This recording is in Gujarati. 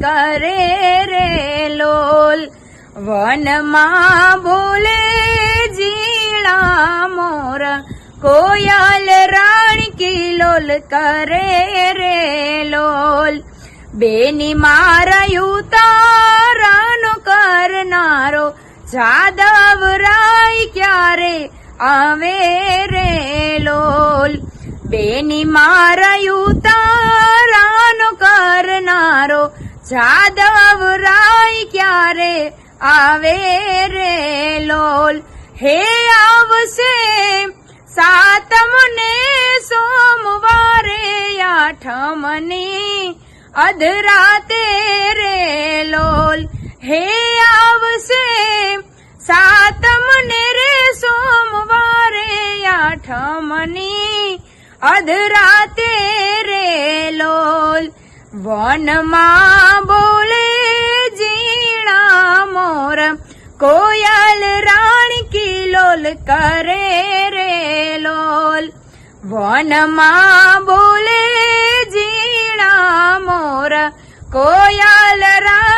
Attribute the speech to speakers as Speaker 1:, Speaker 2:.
Speaker 1: કરે રે લોલ. વનમાં બોલે ઝીણા મોર, કોયલ રાણકી લોલ કરે રે લોલ. બેની મારાયું તારાનો કરનારો, જાદવ રાય ક્યારે આવે રે લોલ. બેની મારાયું તારાનો કરનારો, જાદવ રાય ક્યારે આવે રે લોલ. હે આવશે સાતમ ને સોમવારે, આઠમની અધરાતે રે લોલ. હે આવશે સાતમ ને રે સોમવારે, આઠમની અધરાતે રે લોલ. વનમાં બોલે ઝીણા મોર, કોયલ રાણકી લોલ કરે રે લોલ. વનમાં બોલે ઝીણા મોર, કોયલ રાણકી